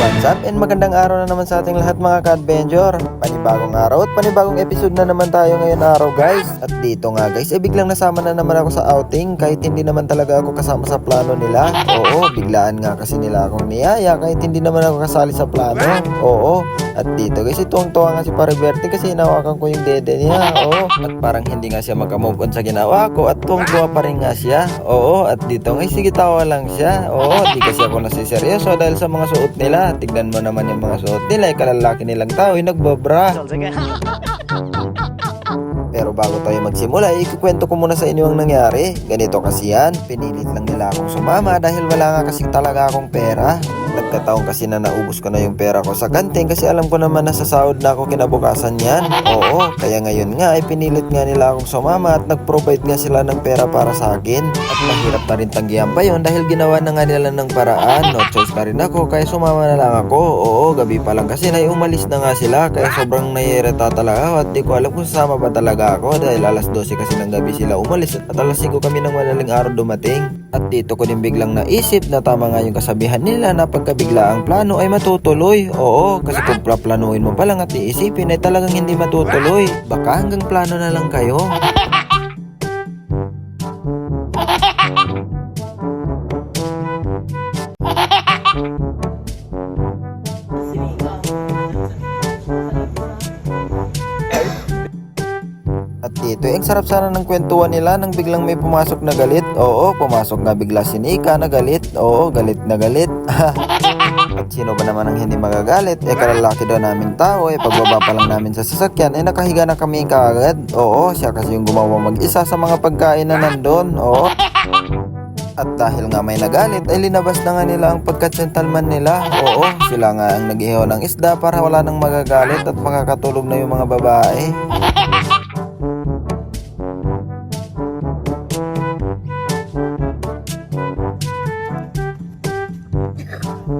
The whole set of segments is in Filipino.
What's up and magandang araw na naman sa ating lahat mga ka-adventure. Panibagong araw at panibagong episode na naman tayo ngayon araw guys. At dito nga guys, biglang nasama na naman ako sa outing kahit hindi naman talaga ako kasama sa plano nila. Oo, biglaan nga kasi nila akong niyaya kahit hindi naman ako kasali sa plano. Oo, at dito guys, tuwang-tuwa nga si Pariberti kasi hinawakan ko yung dede niya. Oo, at parang hindi nga siya magka-move on sa ginawa ko at tuwang-tuwa pa rin nga siya. Oo, at dito guys, sige tawa lang siya. Oo, di kasi ako nasiseryoso dahil sa mga suot nila. Tignan mo naman yung mga suot nila, kalalaki nilang tao, nagbabra. Pero bago tayo magsimula, ikukwento ko muna sa inyo ang nangyari. Ganito kasi yan, pinilit lang nila akong sumama dahil wala nga kasi talaga akong pera. Nagkataon kasi na naubos ko na yung pera ko sa kanting kasi alam ko naman na sasahod na ako kinabukasan yan. Oo, kaya ngayon nga pinilit nga nila akong sumama at nag-provide nga sila ng pera para sa akin. At mahirap na rin tanggihan pa yun dahil ginawa na nga nila ng paraan. No choice na rin ako kaya sumama na lang ako. Oo, gabi pa lang kasi umalis na nga sila kaya sobrang naiirita talaga ako at di ko alam kung sasama ba talaga ako dahil alas 12 kasi ng gabi sila umalis at alas 5 kami ng madaling araw dumating. At dito ko din biglang naisip na tama nga yung kasabihan nila na pagkabigla ang plano ay matutuloy. Oo, kasi kung plaplanuhin mo pa lang at iisipin ay talagang hindi matutuloy. Baka hanggang plano na lang kayo. At dito, ang sarap sana ng kwentuhan nila nang biglang may pumasok na galit. Oo, pumasok nga bigla si Nika na galit. Oo, galit na galit. At sino ba naman ang hindi magagalit? Kalalaki daw naming tao. Pagbaba pa lang namin sa sasakyan, nakahiga na kami kaagad. Oo, siya kasi yung gumawa mag-isa sa mga pagkain na nandun. Oo. At dahil nga may nagalit, linabas na nga nila ang pagka-gentleman nila. Oo, sila nga ang nag-ihaw ng isda para wala nang magagalit at makakatulog na yung mga babae.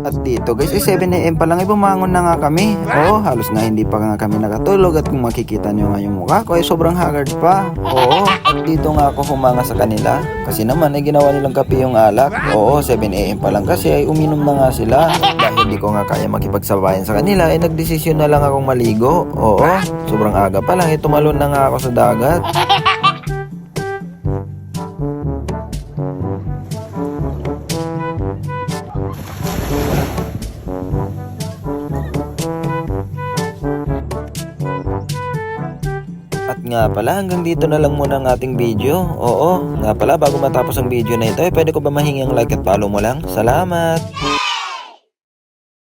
At dito guys, 7 AM pa lang bumangon na nga kami. Oo, halos nga hindi pa nga kami nakatulog at kung makikita nyo nga yung mukha ko sobrang haggard pa. Oo, at dito nga ako humanga sa kanila kasi naman ginawa nilang kape yung alak. Oo, 7 AM pa lang kasi uminom na nga sila. Dahil hindi ko nga kaya makipagsabayan sa kanila nagdesisyon na lang akong maligo. Oo, sobrang aga pa lang tumalon na nga ako sa dagat. At nga pala, hanggang dito na lang muna ang ating video. Oo, nga pala, bago matapos ang video na ito, pwede ko ba mahingi ang like at follow mo lang? Salamat!